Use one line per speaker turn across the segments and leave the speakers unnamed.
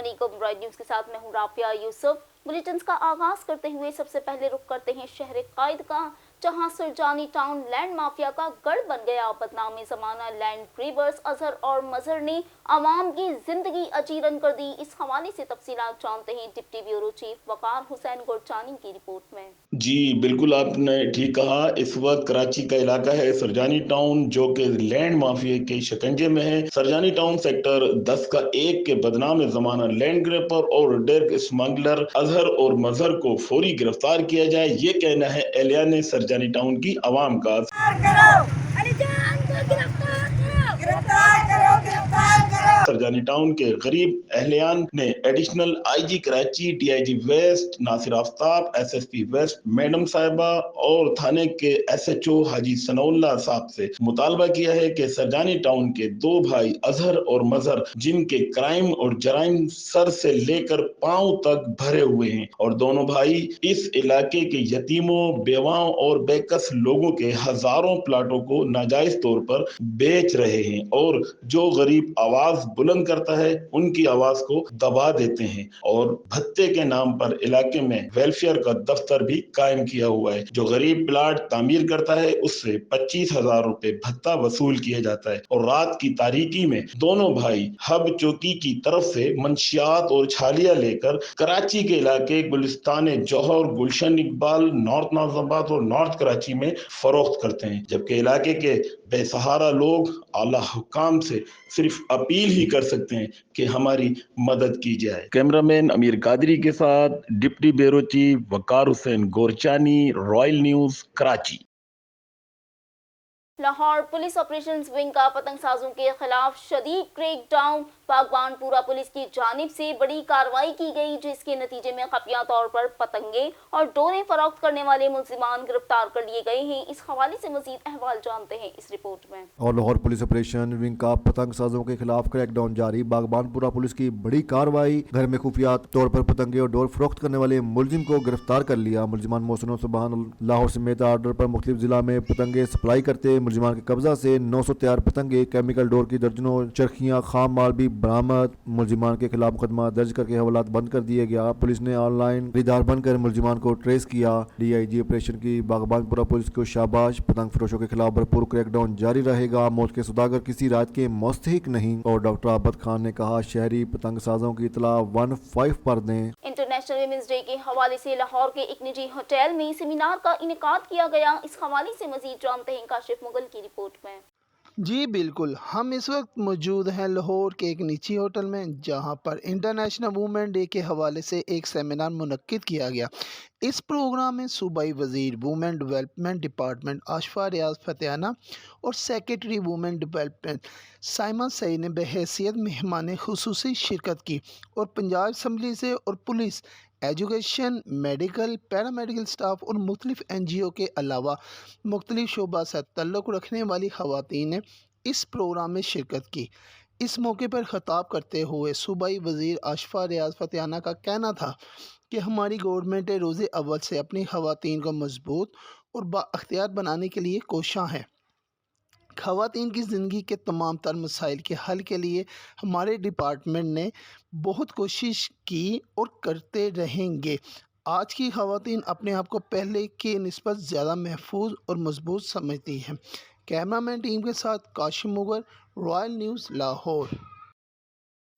علیکم۔ Bright news کے ساتھ میں ہوں رافیہ یوسف۔ بلیٹنز کا آغاز کرتے ہوئے سب سے پہلے رخ کرتے ہیں شہر قائد کا، جہاں سرجانی ٹاؤن لینڈ مافیا کا گڑھ بن گیا۔ بدنام زمانہ لینڈ گریبرز اظہر اور مظہر نے عوام کی زندگی اجیرن کر دی۔ اس حوالے سے تفصیلات جانتے ہیں deputy bureau chief Waqar Hussain Gorchani کی رپورٹ میں۔
جی بالکل، آپ نے ٹھیک کہا۔ اس وقت کراچی کا علاقہ ہے سرجانی ٹاؤن، جو کہ لینڈ مافیا کے شکنجے میں ہے۔ سرجانی ٹاؤن سیکٹر 10/1 کے بدنام زمانہ لینڈ گریبر اور ڈرگ اسمگلر اظہر اور مظہر کو فوری گرفتار کیا جائے، یہ کہنا ہے اہلیان سرجانی ٹاؤن کی عوام کا۔ سرجانی ٹاؤن کے غریب اہلیان نے additional I G Karachi, D I G west Nasir Aftab, S S P west madam صاحبہ اور تھانے کے ایس ایچ او حاجی ثناء اللہ صاحب سے مطالبہ کیا ہے کہ سرجانی ٹاؤن کے 2 بھائی اظہر اور مظہر، جن کے کرائم اور جرائم سر سے لے کر پاؤں تک بھرے ہوئے ہیں، اور دونوں بھائی اس علاقے کے یتیموں، بیواؤں اور بے کس لوگوں کے ہزاروں پلاٹوں کو ناجائز طور پر بیچ رہے ہیں، اور جو غریب آواز بلند کرتا ہے ان کی آواز کو دبا دیتے ہیں، اور بھتے کے نام پر علاقے میں ویلفیئر کا دفتر بھی قائم کیا ہوا ہے۔ جو غریب پلاٹ تعمیر کرتا ہے اس سے 25,000 روپے بھتہ وصول کیا جاتا ہے، اور رات کی تاریکی میں دونوں بھائی ہب چوکی کی طرف سے منشیات اور چھالیاں لے کر کراچی کے علاقے گلستان جوہر، گلشن اقبال، نارتھ ناظم آباد اور نارتھ کراچی میں فروخت کرتے ہیں، جبکہ علاقے کے بے سہارا لوگ اعلی حکام سے صرف اپیل ہی کر سکتے ہیں کہ ہماری مدد کی جائے۔ کیمرہ مین امیر قادری کے ساتھ deputy bureau chief Waqar Hussain Gorchani, royal news, Karachi.
Lahore police operations wing کا پتنگ سازوں کے خلاف شدید کریک ڈاؤن۔ باغبان پورہ پولیس کی جانب سے بڑی کارروائی کی گئی، جس کے نتیجے میں خفیہ طور پر پتنگیں اور ڈوریں فروخت کرنے والے ملزمان گرفتار کر لیے گئے ہیں۔ اس حوالے سے مزید احوال جانتے ہیں اس رپورٹ میں۔
اور لاہور پولیس آپریشن ونگ کا پتنگ سازوں کے خلاف کریک ڈاؤن جاری۔ باغبان پورہ پولیس کی بڑی کارروائی، گھر میں خفیہ طور پر پتنگیں اور ڈور فروخت کرنے والے ملزم کو گرفتار کر لیا۔ ملزمان محسن و سبحان لاہور سمیت آرڈر پر مختلف ضلع میں پتنگیں سپلائی کرتے۔ ملزمان کے قبضہ سے 900 تیار پتنگیں، کیمیکل ڈور کی درجنوں چرخیاں، خام مال بھی برآمد۔ ملزمان کے خلاف مقدمہ درج کر کے حوالات بند کر دیا گیا۔ پولیس نے آن لائن خریدار بن کر ملزمان کو ٹریس کیا۔ ڈی آئی جی آپریشن کی باغبان پورہ پولیس کو شاباش۔ پتنگ فروشوں کے خلاف بھرپور کریک ڈاؤن جاری رہے گا۔ موت کے سوداگر کسی رعایت کے مستحق نہیں۔ اور ڈاکٹر عابد خان نے کہا شہری پتنگ سازوں کی اطلاع 15 پر دیں۔
انٹرنیشنل ویمنز ڈے کے حوالے سے لاہور کے ایک نجی ہوٹل میں سیمینار کا انعقاد کیا گیا۔ اس حوالے سے مزید جانتے ہیں کاشف مغل کی رپورٹ میں۔
جی بالکل، ہم اس وقت موجود ہیں لاہور کے ایک نجی ہوٹل میں، جہاں پر انٹرنیشنل وومن ڈے کے حوالے سے ایک سیمینار منعقد کیا گیا۔ اس پروگرام میں صوبائی وزیر وومن ڈیولپمنٹ ڈپارٹمنٹ آشفا ریاض فتحانہ اور سیکریٹری وومن ڈیولپمنٹ سائمہ سعید نے بحیثیت مہمان خصوصی شرکت کی، اور پنجاب اسمبلی سے اور police, education, medical, paramedical staff اور مختلف این جی او کے علاوہ مختلف شعبہ سے تعلق رکھنے والی خواتین نے اس پروگرام میں شرکت کی۔ اس موقع پر خطاب کرتے ہوئے صوبائی وزیر آشفا ریاض فتحانہ کا کہنا تھا کہ ہماری گورنمنٹ روز اول سے اپنی خواتین کو مضبوط اور بااختیار بنانے کے لیے کوشاں ہے۔ خواتین کی زندگی کے تمام تر مسائل کے حل کے لیے ہمارے ڈپارٹمنٹ نے بہت کوشش کی اور کرتے رہیں گے۔ آج کی خواتین اپنے آپ کو پہلے کی نسبت زیادہ محفوظ اور مضبوط سمجھتی ہیں۔ کیمرہ مین ٹیم کے ساتھ Kashim Mughal, royal news, Lahore.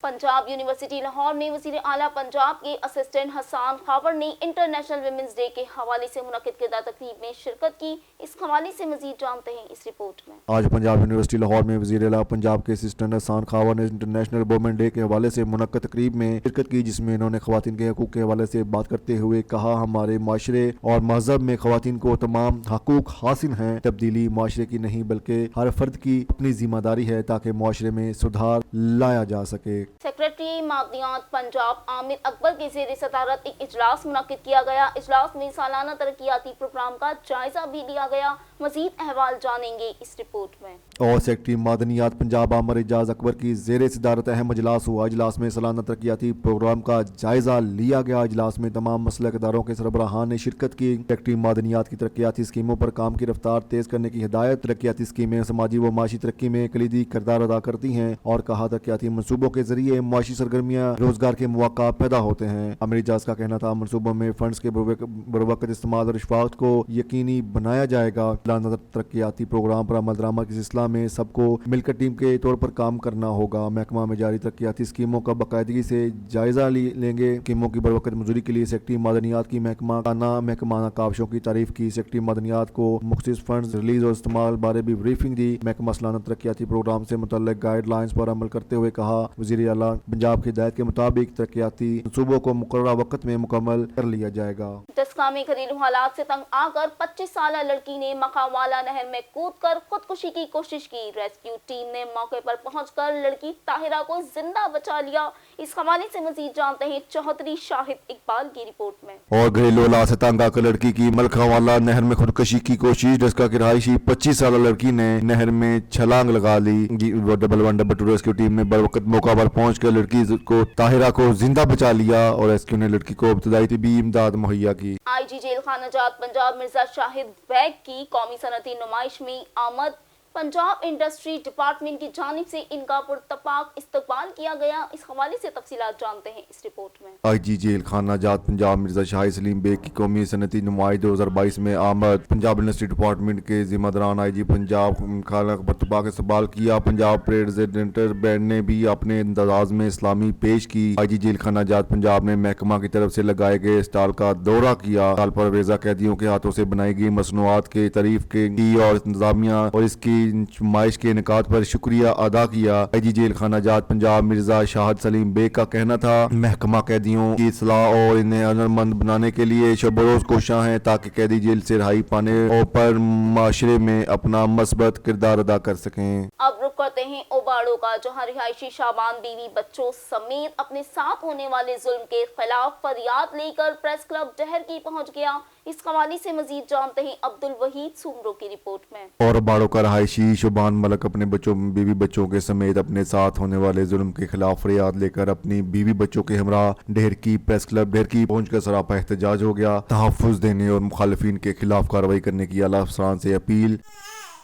Punjab university Lahore میں وزیر اعلیٰ پنجاب کے اسسٹنٹ حسان خاور نے انٹرنیشنل ویمنز ڈے کے حوالے سے منعقد کردہ تقریب میں شرکت کی۔ اس حوالے سے مزید جانتے ہیں اس رپورٹ میں۔
آج پنجاب یونیورسٹی لاہور میں وزیر اعلیٰ پنجاب کے اسسٹنٹ حسان خاور نے انٹرنیشنل وومن ڈے کے حوالے سے منعقد تقریب میں شرکت کی، جس میں انہوں نے خواتین کے حقوق کے حوالے سے بات کرتے ہوئے کہا ہمارے معاشرے اور مذہب میں خواتین کو تمام حقوق حاصل ہیں۔ تبدیلی معاشرے کی نہیں بلکہ ہر فرد کی اپنی ذمہ داری ہے تاکہ معاشرے میں سدھار لایا جا سکے۔
سیکریٹری معدنیات پنجاب عامر اکبر کے زیر صدارت ایک اجلاس منعقد کیا گیا۔ اجلاس میں سالانہ ترقیاتی پروگرام کا جائزہ بھی لیا گیا۔ मजीद अहवाल जानेंगे इस रिपोर्ट में।
और सेक्रेटरी मादनियात पंजाब आमर एजाज अकबर की ज़ेर सदारत अहम इजलास हुआ। इजलास में सालाना तरक्याती प्रोग्राम का जायजा लिया गया। इजलास में तमाम मसलक इदारों के सरबराहान ने शिरकत की। सेक्रेटरी मादनियात की तरक्याती स्कीमों पर काम की रफ्तार तेज करने की हिदायत। तरक्याती स्कीमें समाजी व माशी तरक्की में कलीदी किरदार अदा करती हैं और कहा तरक्याती मनसूबों के जरिए माशी सरगर्मियाँ रोजगार के मौका पैदा होते हैं। आमिर एजाज का कहना था मनसूबों में फंड्स के बरवक्त इस्तेमाल और इशफाक को यकीनी बनाया जाएगा। तरक्याती प्रोग्राम पर अमल दरामद के सिलसिला में सबको मिलकर टीम के तौर पर काम करना होगा। महकमा में जारी तरक्याती स्कीमों का बाकायदगी से जायजा लेंगे। स्कीमों की बरवक्त मंजूरी के लिए सेक्रेटरी मादनियात की महकमाना काविशों की तारीफ की। सेक्रेटरी मादनियात को मुख्तलिफ फंड्स रिलीज और इस्तेमाल बारे भी ब्रीफिंग दी। महकमा सालाना तरक्याती प्रोग्राम से मुतल्लिक गाइडलाइंस पर अमल करते हुए कहा वज़ीर आला पंजाब की हिदायत के मुताबिक तरक्याती मंसूबों को मुकर्ररा वक्त में मुकम्मल कर लिया जाएगा।
दसका में घरेलू हालात से तंग आकर 25 साला लड़की ने मकावाला नहर में कूदकर खुदकुशी की कोशिश की। रेस्क्यू टीम ने मौके पर पहुंचकर लड़की ताहिरा को जिंदा बचा लिया। इस हवाले से मजीद जानते हैं चौधरी शाहिद इकबाल की रिपोर्ट में।
और घरेलू हालात से तंग आकर लड़की की मलखावाला नहर में खुदकुशी की कोशिश। दसका की रहायशी 25 साला लड़की ने नहर में छलांग लगा ली। डबल रेस्क्यू टीम ने बर वक्त मौका पर पहुंचकर लड़की को ताहिरा को जिंदा बचा लिया और रेस्क्यू ने लड़की को इब्तदाई तिबी इमदाद मुहैया की।
आईजी जेल खाना जात पंजाब मिर्जा शाहिद बैग की कौमी सनती नुमाइश में आमद। पंजाब इंडस्ट्री डिपार्टमेंट की जानिब से इनका पुरतपाक इस्तकबाल किया गया। इस हवाले से तफसीलात जानते हैं इस रिपोर्ट में।
आईजी जेल खाना जात पंजाब मिर्जा शाहिद सलीम बेग की कौमी सनती नुमाइश 2022 में आमद। पंजाब इंडस्ट्री डिपार्टमेंट के जिम्मेदारान आईजी पंजाब खाना पुरतपाक इस्तकबाल किया। पंजाब प्रेसिडेंटर बैंड ने भी अपने अंदाज में इस्लामी पेश की। आईजी जेल खाना जात पंजाब ने महकमा की तरफ से लगाए गए स्टॉल का दौरा किया। स्टॉल पर रेजा कैदियों के हाथों से बनाई गई मसनूआत के तारीफ की और इंतजामिया और इसकी नुमाइश के इनेकात पर शुक्रिया अदा किया। आईजी जेल खाना जात पंजाब मिर्जा शाहिद सलीम बेग का कहना था महकमा कैदियों की इस्लाह और इन्हें हुनरमंद बनाने के लिए शब-ओ-रोज कोशिशां हैं ताकि कैदी जेल से रिहाई पाने और पर माशरे में अपना मस्बत किरदार अदा कर सकें।
अब रुक करते हैं ओबाड़ो का, जहां रिहायशी शाबान बीवी बच्चों समेत अपने साथ होने वाले जुल्म के खिलाफ फरियाद लेकर प्रेस क्लब डहर की पहुंच गया। इस हवाले से मजीद जानते हैं अब्दुल वहीद सुमरो की रिपोर्ट में।
और बाड़ो का रहायशी शुबान मलक अपने बीवी बच्चों के समेत अपने साथ होने वाले जुल्म के खिलाफ फरियाद लेकर अपनी बीवी बच्चों के हमरा डहर की प्रेस क्लब डहर की पहुंचकर सरापा एहतजाज हो गया। तहफ़्फ़ुज़ देने और मुखालिफिन के खिलाफ कार्रवाई करने की आला अफसरान से अपील।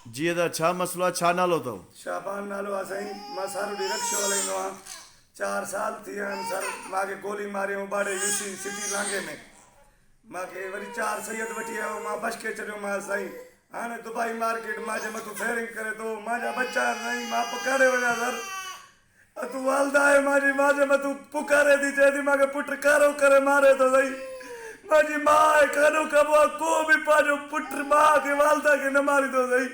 जी दा छा मसला छा नालो तो
शाबान नालो असाई मां सारो डी रक्षो वाले नो 4 साल थी सर मागे गोली मारे बाड़े यूसी सिटी लांगे में मागे वरी 4 सैयद वठी आयो मां बच के चढ़ियो मां साई हाने दुबई मार्केट मां जे मथु फेयरिंग करे तो माजा बच्चा नहीं मां पकारे वजा सर तू वालदा है माजी मां जे मथु पुकारे दी चेदी मागे पुट कारो करे मारे तो सही माजी मां कानो कबो को भी पाजो पुट मां के वालदा के न मारी तो सही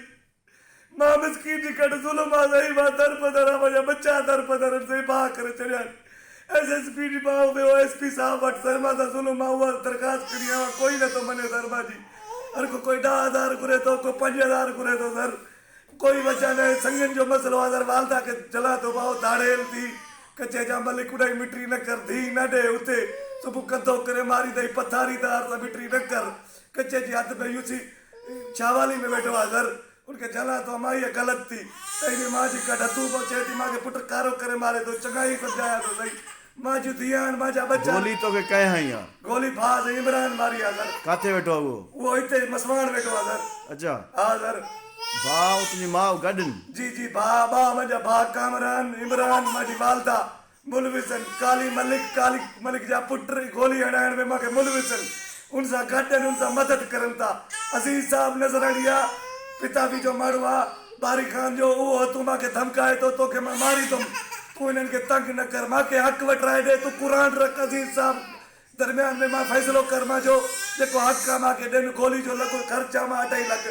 मां मिस्कीन जी कट जुल्म आ गई मां दर पदर मुझे बच्चा दर पदर से बा करे चढ़िया एसएसपी जी बाव में ओएसपी साहब वट शर्मा दा जुल्म आ हुआ दरखास्त करिया कोई न तो मने दरबा जी हर को कोई 10,000 करे तो को 5,000 करे तो सर कोई वजह नहीं संगन जो मसलो अदर वालदा के चला तो बाव दाड़ेल थी कच्चे जा मलिक उड़ाई मिट्री न कर दी न दे उते सुबह कदो करे मारी दई पथारी दार सा मिट्री न कर कच्चे जी हाथ में यूसी छावाली में बैठो अदर उनके जला तो हमारी गलत थी तेरी माँ जी का ढतू पहुंचे थी माँ के पुत्र कारो करे मारे तो चंगाई समझाया तो सही माँ जी धियान माँ जा बच्चा
गोली तो के कहे हैं यार
गोली फाज इमरान मारी सर
काते बैठो
वो इतने मसवान बैठो सर
अच्छा
हाँ सर
भाव तुझी माँ गडन
जी बा मजा भा कामरान इमरान माँ जी वालदा मुलविसन काली मलिक जा पुत्र गोली हड़ाइण में माँ के मुलविसन उनसा गडन उनसा मदद करन था अजीज साहब नजर अड़िया पिता भी जो मारुआ बारी खान जो वो तू मां के धमकाए तो के मैं मारी तुम तू इन्हन के तंग न कर मां के हक वटराए दे तू कुरान रख अजीज साहब दरमियान में मां फैसलो कर मां जो देखो हक का मां के दिन गोली जो लगो खर्चा मां 2.5 लाख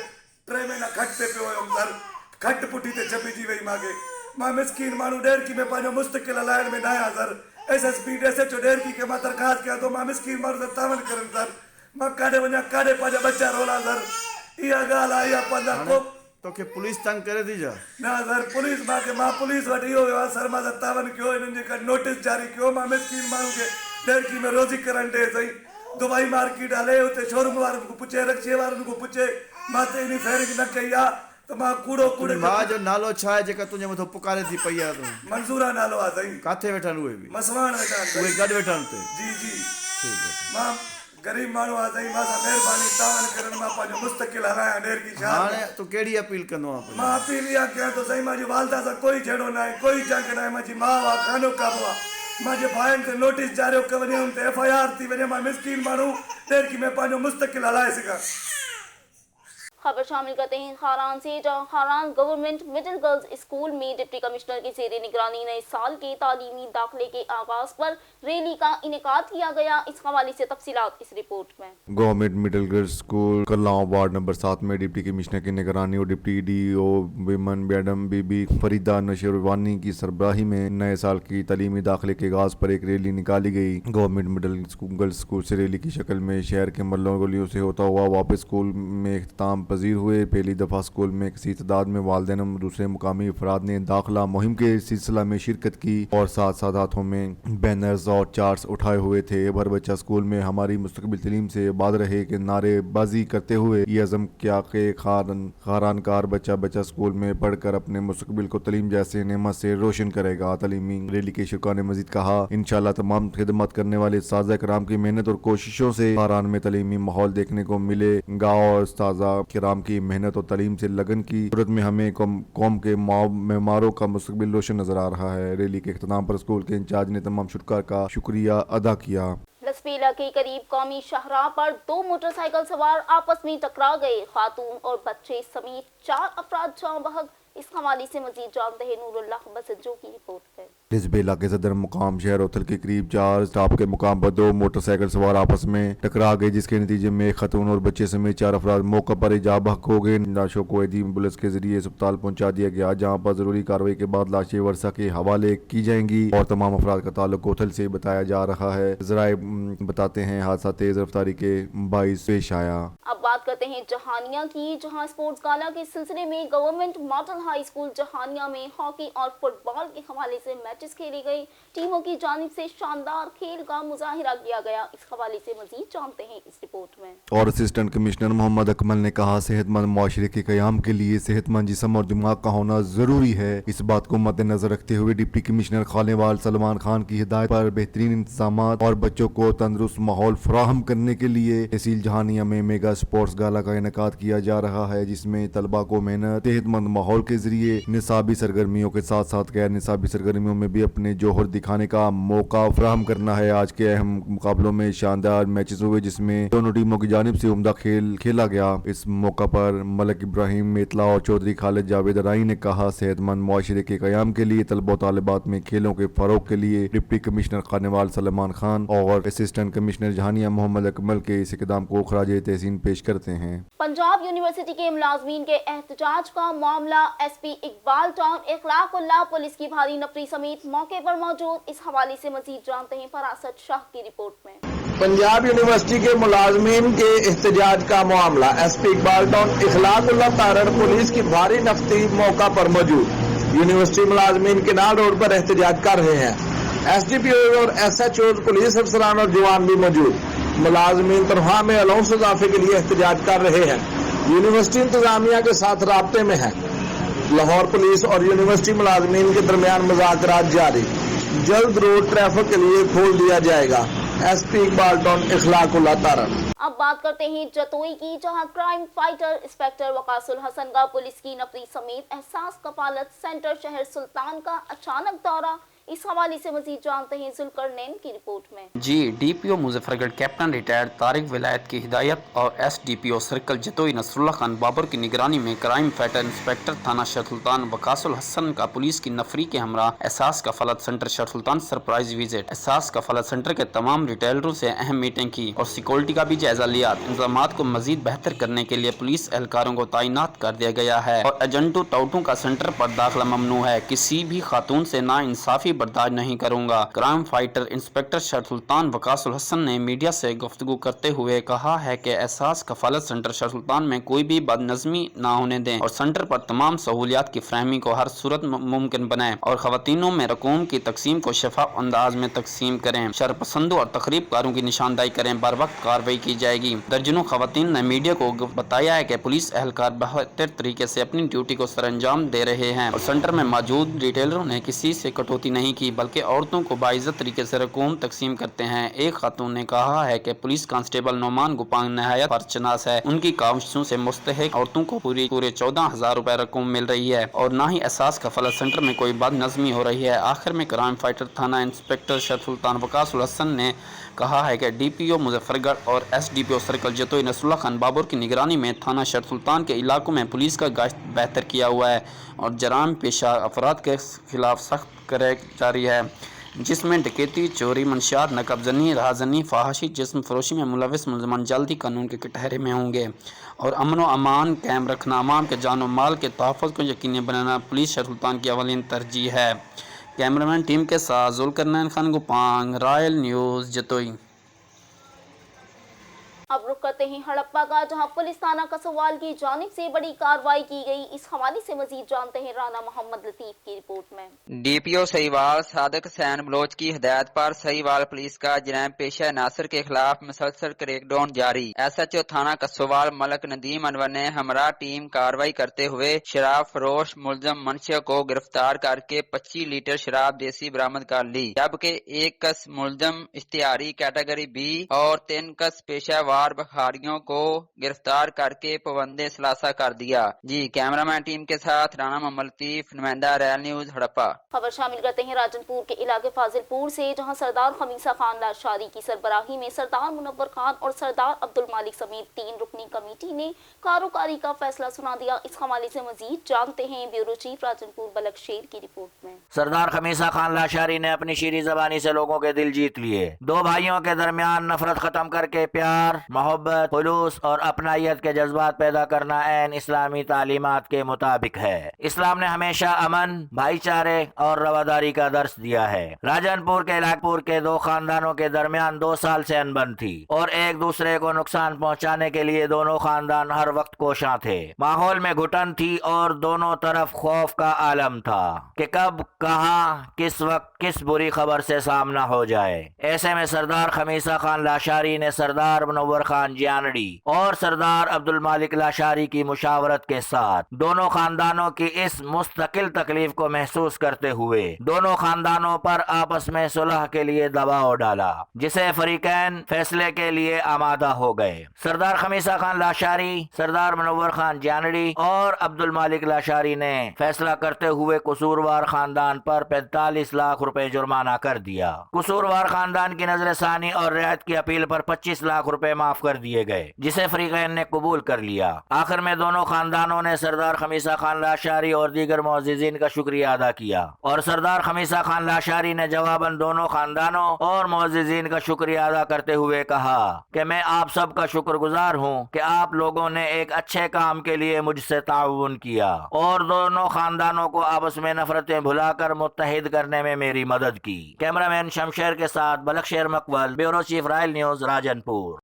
3 महीना खट पे पियो हम सर खट पुटी ते छपी जी वई मां के मां मिस्कीन मानू डेर की में पाजो मुस्तकिल लाइन में नाया सर एसएसपी एसएचओ डेर की के मां दरखास्त किया तो मां मिस्कीन मानू से तावन करन सर मां काडे वना काडे पाजा बच्चा रोला सर या गाला या पंदा को
तो के पुलिस तंग करे दी जा
ना सर पुलिस मां के मां पुलिस वठी हो सर मां 57 क्यों इनन का नोटिस जारी क्यों मां मिस्कीन मानू के डेर की में रोजी करन दे सही दुबई मार्केट आले उते शोरूम वाले को पूछे रक्षे वाले को पूछे मां ते इन फेरिंग न कई आहे त मां कूड़ो
तुंहिंजी
कूड़े
माउ जो नालो छा आहे जेका तुंहिंजे मथां पुकारे थी पई आहे तूं?
मंज़ूरा नालो आहे साईं,
किथे वेठा आहिनि उहे बि?
मसवाण वेठा आहिनि
उहे
साईं।
गॾु वेठा आहिनि हुते?
जी जी
ठीकु आहे।
मां गरीब माण्हू आहे साईं, मां सां महिरबानी तव्हां करण मां पंहिंजो मुस्तक़िल हलायां ॾेर की छा।
हाणे तूं कहिड़ी अपील कंदो आहे?
मां अपील इहा कयां थो साईं, मुंहिंजी वालदा सां कोई झेड़ो न आहे, कोई झंग न आहे, मुंहिंजी माउ आहे, खानो काबो आहे, मुंहिंजे भाइनि ते नोटिस जारी कयो वञे, हुन ते FIR थी वञे, मां मिसकीन माण्हू ॾेर की में पंहिंजो मुस्तक़िल हलाए सघां।
खबर शामिल करते हैं खारान से, जहां Kharan government middle girls school में डिप्टी कमिश्नर की जेर निगरानी नए साल के तालीमी दाखिले के आगाज पर रैली का इनेकाद किया गया। इस हवाले से तफसीलात इस रिपोर्ट में।
गवर्नमेंट मिडिल गर्ल्स स्कूल कल्लाओं वार्ड नंबर 7 में डिप्टी कमिश्नर की निगरानी और deputy DO women madam Bibi Farida Nausherwani की सरबराही में नए साल की तालीमी दाखिले के आगाज पर एक रैली निकाली गई। गवर्नमेंट मिडिल गर्ल्स स्कूल से रैली की शक्ल में शहर के मल्लों गलियों से होता हुआ वापस स्कूल में इख्तिताम पजीर हुए। पहली दफ़ा स्कूल में किसी तादाद में वालिदैन और दूसरे मुकामी अफराद ने दाखिला मुहिम के सिलसिला में शिरकत की और साथ साथ हाथों में बैनर्स और चार्ट्स उठाए हुए थे। हर बच्चा स्कूल में हमारी मुस्तकबिल तलीम से बाद रहे के नारेबाजी करते हुए ये अज़म किया कि खारानकार बच्चा बच्चा स्कूल में पढ़कर अपने मुस्तकबिल को तलीम जैसे नेमत से रोशन करेगा। तालीमी रैली के शुरा ने मजीद कहा, इंशाअल्लाह तमाम खिदमत करने वाले उस्ताज़ किराम की मेहनत और कोशिशों से खारान में तालीमी माहौल देखने को मिलेगा और उस्ताज़ किराम की मेहनत और तालीम से लगन की सूरत में हमें कौम के मेमारों का मुस्तकबिल रोशन नजर आ रहा है। रैली के इख्तिताम पर स्कूल के इंचार्ज ने तमाम शुरा का शुक्रिया अदा किया।
लसबेला के करीब कौमी शाहराह पर 2 मोटरसाइकिल सवार आपस में टकरा गए। खातून और बच्चे समेत 4 अफराद जाँ बहक। इस हवाले से मजीद जानते हैं नूरुल्लाह बसजो की रिपोर्ट है।
लिसबेला के सदर मुकाम शहर ओथल के करीब 4 स्टॉप के मुकाम पर 2 मोटरसाइकिल सवार आपस में टकरा गए, जिसके नतीजे में खतून और बच्चे समेत 4 अफराद मौके पर ही जा बहक हो गए। लाशों को एम्बुलेंस के जरिए अस्पताल पहुंचा दिया गया, जहां पर जरूरी कार्रवाई के बाद लाशें वर्षा के हवाले की जाएंगी और तमाम अफराद का ताल्लुक ओथल से बताया जा रहा है। जराए बताते हैं हादसा तेज रफ्तारी के बाइस पेश आया।
अब बात करते हैं जहानिया की, जहां स्पोर्ट्स गाला के सिलसिले में government model high school Jahania में हॉकी और फुटबॉल के हवाले से मैचेस खेली गई। टीमों की जानिब से शानदार खेल का मुजाहिरा किया गया। इस हवाले से मजीद जानते हैं इस रिपोर्ट में।
और असिस्टेंट कमिश्नर मोहम्मद अकमल ने कहा, सेहतमंद मुआशरे के क़याम के लिए सेहतमंद जिस्म और दिमाग का होना जरूरी है। इस बात को मद्देनजर रखते हुए डिप्टी कमिश्नर खानेवाल सलमान खान की हिदायत पर बेहतरीन इंतजाम और बच्चों को तंदुरुस्त माहौल फराहम करने के लिए तहसील जहानिया में मेगा स्पोर्ट्स गाला का इनेकाद किया जा रहा है, जिसमें तलबा को मेहनत सेहतमंद माहौल के जरिए निसाबी सरगर्मियों के साथ साथ गैर निसाबी सरगर्मियों में भी अपने जोहर दिखाने का मौका फराहम करना है। आज के अहम मुकाबलों में शानदार मैचेस हुए, जिसमें दोनों टीमों की जानिब से उम्दा खेल खेला गया। इस मौका पर मलिक इब्राहिम मेतला और चौधरी खालिद जावेद राई ने कहा, सेहतमंद मुआशरे के क़याम के लिए तलबा और तालिबात में खेलों के फरोग के लिए डिप्टी कमिश्नर खानेवाल सलमान खान और असिस्टेंट कमिश्नर जहानिया मोहम्मद अकमल के इस इक़दाम को खराजे तहसीन पेश करते हैं।
पंजाब यूनिवर्सिटी के मुलाजमीन के एहतजाज का मामला SP इकबाल टाउन इखलाकुल्लाह पुलिस की भारी नफरी समेत मौके पर मौजूद। इस हवाले से मजीद जानते हैं फरासत शाह की रिपोर्ट में।
पंजाब यूनिवर्सिटी के मुलाजमीन के एहतजाज का मामला SP इकबाल टाउन इखलाकुल्लाह तारण पुलिस की भारी नफरी मौका पर मौजूद। यूनिवर्सिटी मुलाजमीन केनाल रोड पर एहतजाज कर रहे हैं। SDPO और SHO पुलिस अफसरान और जवान भी मौजूद। मुलाजमीन तनख्वाह में अलाउंस इजाफे के लिए एहतजाज कर रहे हैं। यूनिवर्सिटी इंतजामिया के साथ राब्ते में है। लाहौर पुलिस और यूनिवर्सिटी मुलाजमीन के दरमियान मुज़ाकरात जारी। जल्द रोड ट्रैफिक के लिए खोल दिया जाएगा। SP इकबाल टाउन इखलाकुल्लाह तारण।
अब बात करते हैं जतोई की, जहां क्राइम फाइटर इंस्पेक्टर वकासुल हसन का पुलिस की नफरी समेत एहसास कफालत सेंटर शहर सुल्तान का अचानक दौरा। इस हवाले से मजीद जानते हैं जुल्करनैन की रिपोर्ट में।
जी DPO Muzaffargarh captain retired Tariq Wilayat की हिदायत और SDPO सर्कल जतोई नसरुल्लाह खान बाबर की निगरानी में क्राइम फाइटर इंस्पेक्टर थाना शहर सुल्तान वकासुल हसन का पुलिस की नफरी के हमरा एहसास कफालत सेंटर शहर सुल्तान सरप्राइज विजिट। एहसास कफालत सेंटर के तमाम रिटेलरों से अहम मीटिंग की और सिक्योरिटी का भी जायजा लिया। इंतजाम को मजीद बेहतर करने के लिए पुलिस एहलकारों को तैनात कर दिया गया है और एजेंटों टाउटों का सेंटर पर दाखिला ममनू है। किसी भी खातून से ना इंसाफी बर्दाश्त नहीं करूंगा। Crime fighter inspector Shehr Sultan Waqasul Hasan ने मीडिया से गुफ्तगू करते हुए कहा है कि एहसास कफालत सेंटर शरसुल्तान में कोई भी बदनज़मी ना होने दें और सेंटर पर तमाम सहूलियात की फ्राहमी को हर सूरत मुमकिन बनाएं और खवातीनों में रकूम की तकसीम को शफाफ अंदाज में तकसीम करें। शरपसंदों और तकरीबकारों की निशानदाही करें, बर वक्त कार्रवाई की जाएगी। दर्जनों खवातीन ने मीडिया को बताया है कि पुलिस एहलकार बेहतर तरीके से अपनी ड्यूटी को सरअंजाम दे रहे हैं और सेंटर में मौजूद रिटेलरों ने किसी से कटौती नहीं की, बल्कि औरतों को बाइज्जत तरीके से रकूम तकसीम करते हैं। एक खातून ने कहा है कि पुलिस कांस्टेबल नोमान गुपांग नहायत फर्शनास है, उनकी काविशों से मुस्तहिक औरतों को पूरे 14,000 रुपए रकूम मिल रही है और ना ही एहसास कफालत सेंटर में कोई बदनज़मी हो रही है। आखिर में क्राइम फाइटर थाना इंस्पेक्टर शरसुल्तान वकासुल हसन ने कहा है कि DPO मुजफ्फरगढ़ और SDPO सर्कल जतोई नसरुल्लाह खान बाबर की निगरानी में थाना शरसुल्तान के इलाकों में पुलिस का गश्त बेहतर किया हुआ है और जराम पेशा अफराद के खिलाफ सख्त कार्रवाई जारी है, जिसमें डकैती, चोरी, मंशियात, नकबजनी, राहजनी, फहाशी, जिस्म फरोशी में मुलविस मुलजमान जल्दी कानून के कटहरे में होंगे और अमन व अमान कायम रखना, अवाम के जान व माल के तहफ़्फ़ुज़ को यकीनी बनाना पुलिस शरसुल्तान की अवलीन तरजीह है। कैमरामैन टीम के साथ जुल्करनैन खान गुपांग, रॉयल न्यूज़ जतोई।
अब रुक करते हैं हड़प्पा का, जहां पुलिस थाना कसवाल की जानिब से बड़ी कार्रवाई की गई। इस हवाले से मजीद जानते हैं राना मोहम्मद लतीफ की रिपोर्ट में।
DPO सहीवाल सादिक हुसैन बलोच की हिदायत पर सहीवाल पुलिस का जराइम पेशा नासिर के खिलाफ मुसलसल क्रैकडाउन जारी। SHO थाना कसवाल मलक नदीम अनवर ने हमरा टीम कार्रवाई करते हुए शराब फरोश मुलजम मनशा को गिरफ्तार करके 25 लीटर शराब देसी बरामद कर ली, जबकि एक कस मुलजम इश्तिहारी कैटेगरी B और 3 कस पेशा बखारियों को गिरफ्तार करके पाबंदे सलासा कर दिया। जी, कैमरामैन टीम के साथ राना मोहम्मद लतीफ, नुमाइंदा रॉयल न्यूज हड़प्पा।
खबर शामिल करते हैं राजनपुर के इलाके फाजिलपुर से, जहां सरदार खमीसा खान लाशारी की सरबराही में सरदार मुनव्वर खान और सरदार अब्दुल मालिक समेत 3 रुकनी कमेटी ने कारोकारी का फैसला सुना दिया। इस हवाले से मजीद जानते हैं ब्यूरो चीफ राजनपुर बलक शेर की रिपोर्ट में।
सरदार खमीसा खान लाशारी ने अपनी शीरी जबानी से लोगों के दिल जीत लिए। दो भाइयों के दरमियान नफरत खत्म करके प्यार, मोहब्बत, खुलूस और अपनायत के जज्बात पैदा करना ऐन इस्लामी तालीमात के मुताबिक है। इस्लाम ने हमेशा अमन, भाईचारे और रवादारी का दर्स दिया है। राजनपुर के इलाकपुर के 2 खानदानों के दरमियान 2 साल से अनबन थी और एक दूसरे को नुकसान पहुंचाने के लिए दोनों खानदान हर वक्त कोशां थे। माहौल में घुटन थी और दोनों तरफ खौफ का आलम था कि कब, कहां, किस वक्त किस बुरी खबर से सामना हो जाए। ऐसे में सरदार खमीसा खान लाशारी ने सरदार मुनव्वर खान जियानडी और सरदार अब्दुल मालिक लाशारी की मुशावरत के साथ दोनों खानदानों की इस मुस्तकिल तकलीफ को महसूस करते हुए दोनों खानदानों पर आपस में सुलह के लिए दबाव डाला, जिसे फरीकैन फैसले के लिए आमादा हो गए। सरदार खमीसा खान लाशारी, सरदार मुनव्वर खान जियानडी और अब्दुल मालिक लाशारी ने फैसला करते हुए कसूरवार खानदान पर 45 लाख रुपए जुर्माना कर दिया। कसूरवार खानदान की नजरसानी और रियायत की अपील पर 25 लाख रुपए माफ कर दिए गए, जिसे फरीकैन ने कबूल कर लिया। आखिर में दोनों खानदानों ने सरदार खमीसा खान लाशारी और दीगर मुअज़्ज़िज़ीन का शुक्रिया अदा किया और सरदार खमीसा खान लाशारी ने जवाबन दोनों खानदानों और मुअज़्ज़िज़ीन का शुक्रिया अदा करते हुए कहा कि मैं आप सब का शुक्रगुजार हूँ कि आप लोगों ने एक अच्छे काम के लिए मुझसे ताउन किया और दोनों खानदानों को आपस में नफरतें भुलाकर मुत्तहिद करने में मेरी मदद की। कैमरामैन शमशेर के साथ Balaksher Maqbal, bureau chief royal news Rajanpur.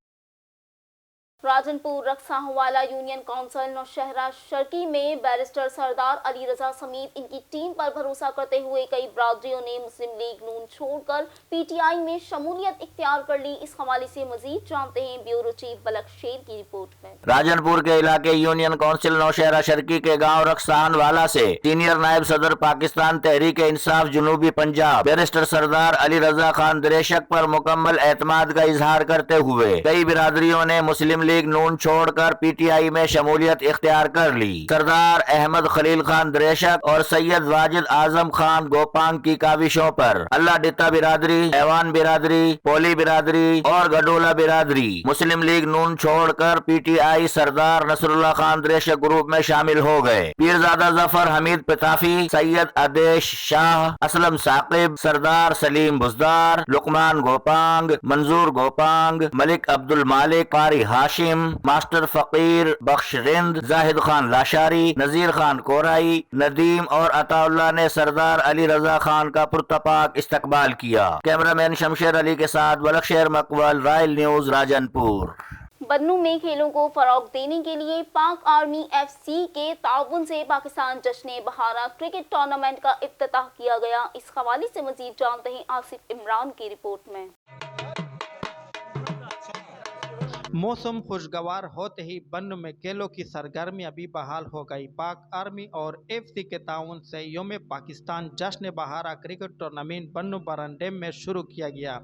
Rajanpur रक्षा हवाला यूनियन काउंसिल नौशहरा शर्की में बैरिस्टर सरदार अली रजा समेत इनकी टीम पर भरोसा करते हुए कई बरादरियों ने मुस्लिम लीग नून छोड़कर PTI में शमूलियत इख्तियार कर ली। इस हवाले से मजीद जानते हैं ब्यूरो चीफ बलक शेर की रिपोर्ट में।
राजनपुर के इलाके यूनियन काउंसिल नौशहरा शर्की के गाँव रक्सान वाला से सीनियर नायब सदर पाकिस्तान तहरीक इंसाफ जनूबी पंजाब बैरिस्टर सरदार अली रजा खान दरेशक पर मुकम्मल एतमाद का इजहार करते हुए कई बिरादरियों ने मुस्लिम लीग नून छोड़कर PTI में शमूलियत इख्तियार कर ली। सरदार अहमद खलील खान दरेशक और सैयद वाजिद आजम खान गोपांग की काविशों पर अल्लाह डिता बिरादरी, ऐवान बिरादरी, पोली बिरादरी और गडोला बिरादरी मुस्लिम लीग नून छोड़कर PTI सरदार नसरुल्लाह खान दरेशक ग्रुप में शामिल हो गए। पीरजादा जफर हमीद पिताफी, सैयद आदेश शाह, असलम साकिब, सरदार सलीम बुजदार, लुकमान गोपांग, मंजूर गोपांग, मलिक अब्दुल मालिक, कारी हाशिम, हाशिम, मास्टर फकीर, बख्श रिंद, जाहिद खान लाशारी, नजीर खान कोराई, नदीम और अताउल्लाह ने सरदार अली रजा खान का पुरतपाक इस्तकबाल किया। कैमरामैन शमशेर अली के साथ बलखशेर मकबल, रॉयल न्यूज, राजनपुर।
बन्नू में खेलों को फरोग देने के लिए पाक आर्मी FC के ताउन से पाकिस्तान जश्न बहारा क्रिकेट टूर्नामेंट का इफ्तिताह किया गया। इस हवाले से मजीद जानते हैं आसिफ इमरान की रिपोर्ट में।
मौसम खुशगवार होते ही बन्नू में खेलों की सरगर्मी अभी बहाल हो गई। पाक आर्मी और FC के ताउन से योम पाकिस्तान जश्न बहारा क्रिकेट टूर्नामेंट बन्नू बरंडेम में शुरू किया गया,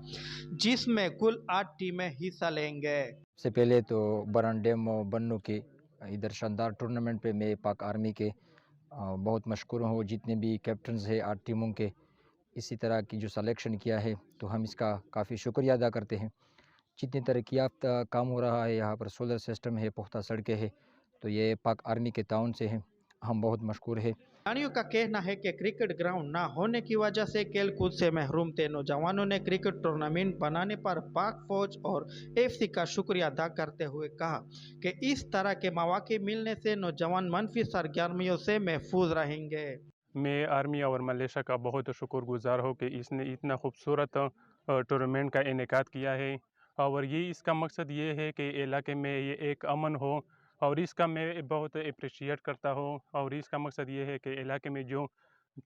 जिसमें कुल 8 टीमें हिस्सा लेंगे।
से पहले तो बरंडेम बन्नू के इधर शानदार टूर्नामेंट पे मैं पाक आर्मी के बहुत मशकूर हूँ। जितने भी कैप्टन्स हैं 8 टीमों के इसी तरह की जो सिलेक्शन किया है तो हम इसका काफ़ी शुक्रिया अदा करते हैं। जितनी तरक्की याफ्ता काम हो रहा है, यहाँ पर सोलर सिस्टम है, पुख्ता सड़कें हैं, तो ये पाक आर्मी के ताउन से हैं। हम बहुत मशकूर है।
खिलाड़ियों का कहना है कि क्रिकेट ग्राउंड ना होने की वजह से खेल कूद से महरूम थे। नौजवानों ने क्रिकेट टूर्नामेंट बनाने पर पाक फौज और FC का शुक्रिया अदा करते हुए कहा कि इस तरह के मौके मिलने से नौजवान मनफी सरगर्मियों से महफूज रहेंगे।
मैं आर्मी और मलेशिया का बहुत शुक्रगुजार हूँ कि इसने इतना खूबसूरत टूर्नामेंट का इनेकाद किया है और ये इसका मकसद ये है कि इलाके में ये एक अमन हो और इसका मैं बहुत अप्रिशिएट करता हूँ। और इसका मकसद ये है कि इलाके में जो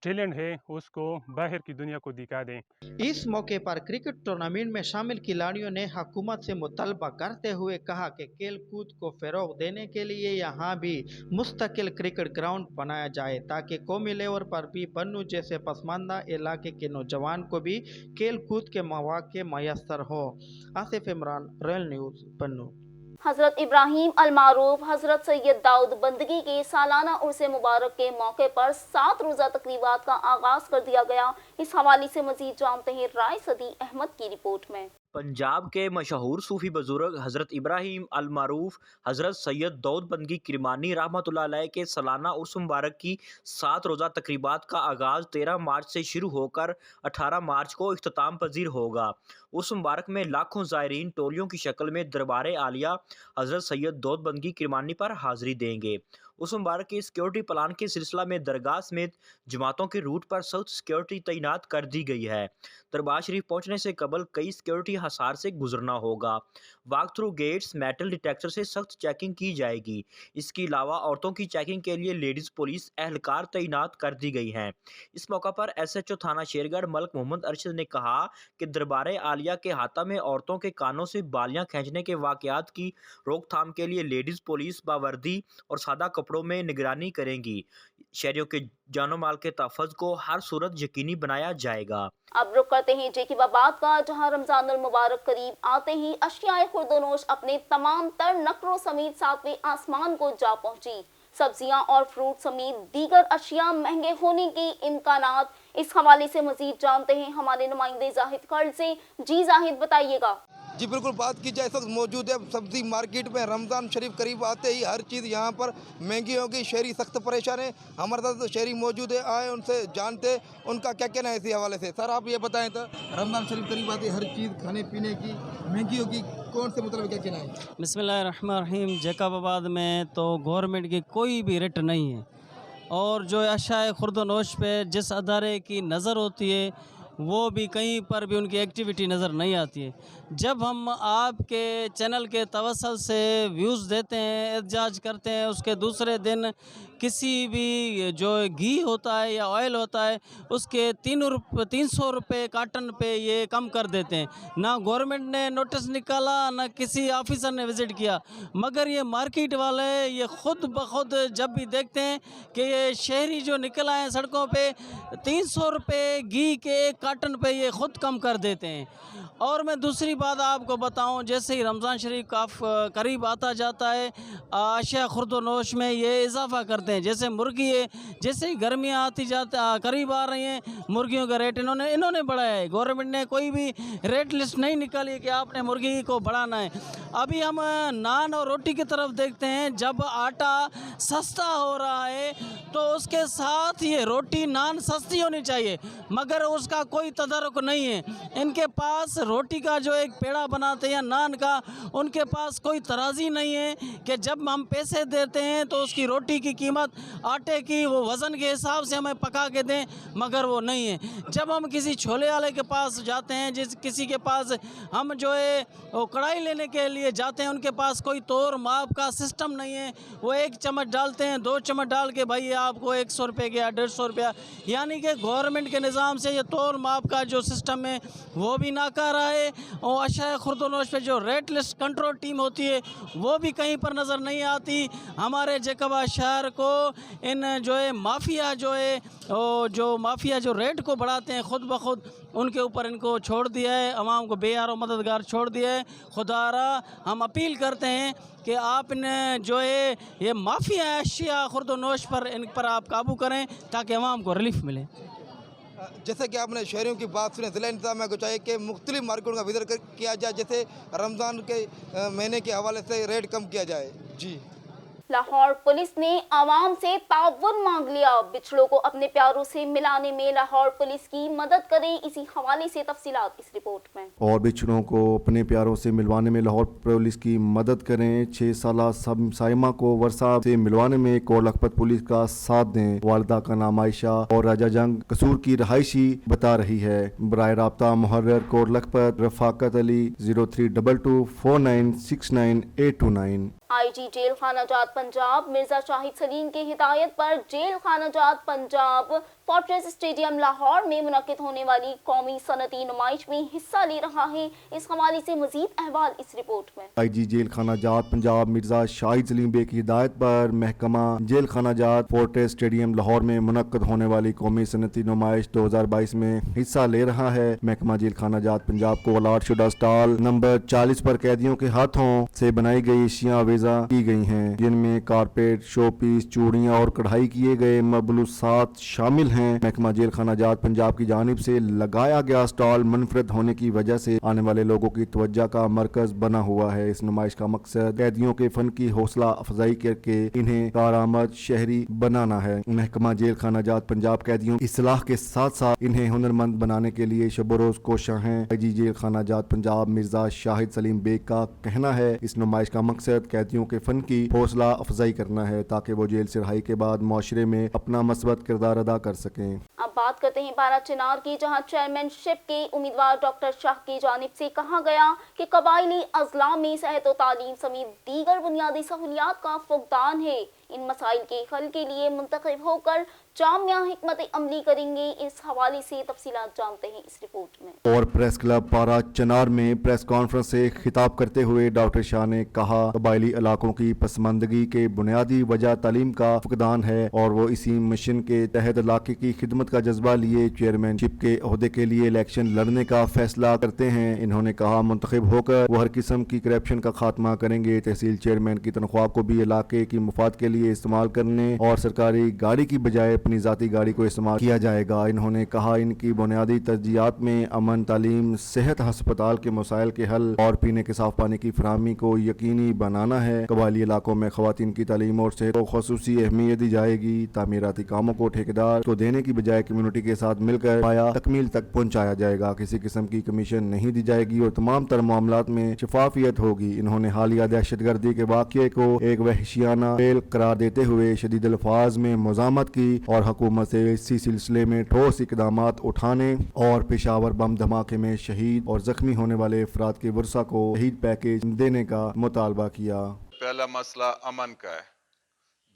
टैलेंट है उसको बाहर की दुनिया को दिखा दें।
इस मौके पर क्रिकेट टूर्नामेंट में शामिल खिलाड़ियों ने हुकूमत से मुतालबा करते हुए कहा कि खेल कूद को फरोग देने के लिए यहाँ भी मुस्तकिल क्रिकेट ग्राउंड बनाया जाए ताकि कौमी लेवल पर भी बन्नू जैसे पसमानदा इलाके के नौजवान को भी खेल कूद के मौके मैसर हो। आसिफ इमरान, रॉयल न्यूज़, बन्नू।
हज़रत इब्राहीम अल-मारूफ हज़रत सैयद दाऊद बंदगी के सालाना उर्स मुबारक के मौके पर 7 रोज़ा तकरीबात का आगाज़ कर दिया गया। इस हवाले से मज़ीद जानते हैं राय सदी अहमद की रिपोर्ट में।
पंजाब के मशहूर सूफी बुजुर्ग हज़रत इब्राहीम अल-मारूफ हज़रत सैयद दाऊद बंदगी किरमानी रहमतुल्लाह अलैह के सालाना उर्स मुबारक की 7 रोज़ा तकरीबात का आगाज़ 13 मार्च से शुरू होकर 18 मार्च को इख्तिताम पजीर होगा। उर्स मुबारक में लाखों ज़ायरीन टोलियों की शक्ल में दरबार आलिया हज़रत सैयद दाऊद बंदगी किरमानी पर हाज़िरी देंगे। उस मुबारक के सिक्योरिटी प्लान के सिलसिला में दरगाह समेत जमातों के रूट पर सख्त सिक्योरिटी तैनात कर दी गई है। दरबार शरीफ पहुंचने से कबल कई सिक्योरिटी हसार से गुजरना होगा। Walk through gates metal detector से सख्त चेकिंग की जाएगी। इसके अलावा औरतों की चेकिंग के लिए लेडीज़ पुलिस एहलकार तैनात कर दी गई हैं। इस मौका पर SHO थाना शेरगढ़ मलक मोहम्मद अरशद ने कहा कि दरबार आलिया के हाथा में औरतों के कानों से बालियां खींचने के वाकयात की रोकथाम के लिए लेडीज़ पुलिस बावर्दी और सादा कपड़ों में निगरानी करेंगी। शहरियों के जानो माल के तहफ़्फ़ुज़ को हर सूरत यकीनी बनाया जाएगा।
अब रुक करते हैं जेकिबाबाद का, जहां रमजानुल मुबारक करीब आते ही अशियाए खुर्दोनोश अपने तमाम तर नखरों समेत 7वें आसमान को जा पहुंची। सब्जियां और फ्रूट समेत दीगर अशिया महंगे होने के इम्कानात। इस हवाले से मजीद जानते हैं हमारे नुमाइंदे जाहिद खर्ड से। जी जाहिद, बताइएगा।
जी बिल्कुल, बात की जाए इस वक्त मौजूद है सब्जी मार्केट में। रमज़ान शरीफ करीब आते ही हर चीज़ यहाँ पर महंगी होगी। शहरी सख्त परेशान है। हमारे साथ तो शहरी मौजूद है, आए उनसे जानते उनका क्या कहना है इसी हवाले से। सर आप ये बताएं तो रमज़ान शरीफ करीब आते हर चीज़ खाने पीने की महंगी होगी, कौन से मतलब क्या कहना है?
बिस्मिल्लाहिर्रहमानिर्रहीम। जेकाबाद में तो गवर्नमेंट की कोई भी रेट नहीं है और जो अशाए खुर्दोनोश पे जिस अदारे की नज़र होती है वो भी कहीं पर भी उनकी एक्टिविटी नज़र नहीं आती है। जब हम आपके चैनल के तवसल से व्यूज़ देते हैं, एहतजाज करते हैं, उसके दूसरे दिन किसी भी जो घी होता है या ऑयल होता है उसके 300 रुपये कार्टन पे ये कम कर देते हैं। ना गवर्नमेंट ने नोटिस निकाला, ना किसी ऑफिसर ने विज़िट किया, मगर ये मार्केट वाले ये ख़ुद ब खुद जब भी देखते हैं कि ये शहरी जो निकल आए सड़कों पे 300 रुपये घी के एक कार्टन पे ये ख़ुद कम कर देते हैं। और मैं दूसरी बात आपको बताऊं, जैसे ही रमज़ान शरीफ का करीब आता जाता है अशिया खुर्दोनोश में ये इजाफ़ा करते हैं। जैसे मुर्गी है, जैसे ही गर्मियाँ आती करीब आ रही हैं, मुर्गियों का रेट इन्होंने बढ़ाया है। गवर्नमेंट ने कोई भी रेट लिस्ट नहीं निकाली कि आपने मुर्गी को बढ़ाना है। अभी हम नान और रोटी की तरफ देखते हैं, जब आटा सस्ता हो रहा है तो उसके साथ ये रोटी नान सस्ती होनी चाहिए, मगर उसका कोई तदारुक नहीं है। इनके पास रोटी का जो एक पेड़ा बनाते हैं या नान का, उनके पास कोई तराजी नहीं है कि जब हम पैसे देते हैं तो उसकी रोटी की कीमत, आटे की वो वज़न के हिसाब से हमें पका के दें, मगर वो नहीं है। जब हम किसी छोले वाले के पास जाते हैं, किसी के पास हम जो है वो कढ़ाई लेने के लिए जाते हैं, उनके पास कोई तोड़ माप का सिस्टम नहीं है। वो 1 चम्मच डालते हैं, 2 चम्मच डाल के भाई आपको 100 रुपये का 150 रुपया, यानी कि गवर्नमेंट के निज़ाम से ये तोड़ माप का जो सिस्टम है वो भी नाकारा है। और अशाए खुर्दनोश पे जो रेट लिस्ट कंट्रोल टीम होती है वो भी कहीं पर नज़र नहीं आती। हमारे जैकबा शहर को इन जो है माफिया जो माफिया जो रेट को बढ़ाते हैं खुद ब खुद, उनके ऊपर इनको छोड़ दिया है, अवाम को बेयार मददगार छोड़ दिया है। खुदारा हम अपील करते हैं कि आपने जो है ये माफिया अशिया खुर्दनोश पर, इन पर आप काबू करें ताकि अवाम को रिलीफ मिले।
जैसे कि आपने शहरियों की बात सुनी, ज़िला इंतज़ामिया को चाहिए कि मुख्तलिफ मार्केटों का विज़िट किया जाए, जैसे रमज़ान के महीने के हवाले से रेट कम किया जाए। जी,
लाहौर पुलिस ने आवाम से ताउन मांग लिया। बिछड़ों को अपने प्यारों से मिलाने में लाहौर पुलिस की मदद करें। इसी हवाले से तफसीलात इस रिपोर्ट में।
और बिछड़ों को अपने प्यारों से मिलवाने में लाहौर पुलिस की मदद करें। 6 साला साइमा को वर्षा से मिलवाने में कोट लखपत पुलिस का साथ दें। वालिदा का नाम आयशा और राजा जंग कसूर की रहायशी बता रही है। बराए राब्ता मुहर्रर कोट लखपत रफाकत अली 0322 4969 829।
आईजी जेल खाना जात पंजाब मिर्जा शाहिद सलीम की हिदायत पर जेल खाना जात पंजाब फोर्ट्रेस स्टेडियम लाहौर में मुनक्किद होने वाली कौमी सनती नुमाइश में हिस्सा ले रहा है। इस हवाले से मजीद अहवाल इस रिपोर्ट में।
आईजी जेल खाना जात पंजाब मिर्जा शाहिद सलीम बे की हिदायत पर महकमा जेल खाना जात फोर्ट्रेस स्टेडियम लाहौर में मुनक्किद होने वाली कौमी सनती नुमाइश 2022 में हिस्सा ले रहा है। महकमा जेल खाना जात पंजाब को अलाट शुदा स्टॉल नंबर 40 पर कैदियों के हाथों से बनाई गई अशियाँ वेजा की गई हैं, जिनमें कारपेट, शो पीस, चूड़ियाँ और कढ़ाई किए गए मबलूसात शामिल हैं। महकमा जेल खाना जात पंजाब की जानिब से लगाया गया स्टॉल मुनफरद होने की वजह से आने वाले लोगों की तवज्जो का मरकज बना हुआ है। इस नुमाइश का मकसद कैदियों के फन की हौसला अफजाई करके इन्हें कारआमद शहरी बनाना है। महकमा जेल खाना जात पंजाब कैदियों की इस्लाह के साथ साथ इन्हें हुनरमंद बनाने के लिए शब रोज कोशा है। आईजी जेल खाना जात पंजाब मिर्जा शाहिद सलीम बेग का कहना है इस नुमाइश का मकसद कैदियों के फन की हौसला अफजाई करना है ताकि वो जेल से रिहाई के बाद माशरे में अपना मस्बत किरदार अदा कर सकें।
अब बात करते हैं बारा चिनार की, जहां चेयरमैनशिप के उम्मीदवार डॉक्टर शाह की जानिब से कहा गया कि कबायली अजला में सेहत और तालीम समेत दीगर बुनियादी सहूलियात का फुकदान है। इन मसाइल के हल के लिए मुंतखब होकर जामिया हिकमत अमली करेंगे। इस हवाले से तफसीलात जानते हैं इस रिपोर्ट में।
और प्रेस क्लब पारा चनार में प्रेस कॉन्फ्रेंस से खिताब करते हुए डॉक्टर शाह ने कहा कबायली इलाकों की पसमानदगी के बुनियादी वजह तालीम का फुकदान है और वो इसी मिशन के तहत इलाके की खिदमत का जज्बा लिए चेयरमैनशिप के ओहदे के लिए इलेक्शन लड़ने का फैसला करते हैं। इन्होंने कहा मुंतखब होकर वो हर किस्म की करप्शन का खात्मा करेंगे। तहसील चेयरमैन की तनख्वाह को भी इलाके की मुफाद के लिए इस्तेमाल करने और सरकारी गाड़ी की बजाय अपनी जाती गाड़ी को इस्तेमाल किया जाएगा। इन्होंने कहा इनकी बुनियादी तरजीहात में अमन, तालीम, सेहत, हस्पताल के मसाइल के हल और पीने के साफ पानी की फराहमी को यकीनी बनाना है। कबायली इलाकों में खवातीन की तालीम और सेहत को खसूसी अहमियत दी जाएगी। तामीराती कामों को ठेकेदार को देने की बजाय कम्युनिटी के साथ मिलकर पाया तकमील तक पहुँचाया जाएगा। किसी किस्म की कमीशन नहीं दी जाएगी और तमाम तर मामलात में शफाफियत होगी। इन्होंने हालिया दहशतगर्दी के वाक़ये को एक वहशियाना फेल करार देते हुए शदीद अल्फाज में मुज़ामत की और हुकूमत से इसी सिलसिले में ठोस इकदामात उठाने और पेशावर बम धमाके में शहीद और जख्मी होने वाले अफराद के वर्सा को शहीद पैकेज देने का मुतालबा किया।
पहला मसला अमन का है,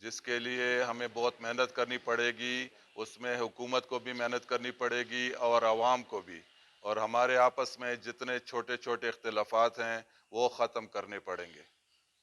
जिसके लिए हमें बहुत मेहनत करनी पड़ेगी। उसमें हुकूमत को भी मेहनत करनी पड़ेगी और आवाम को भी, और हमारे आपस में जितने छोटे छोटे इख्तिलाफात हैं वो ख़त्म करने पड़ेंगे।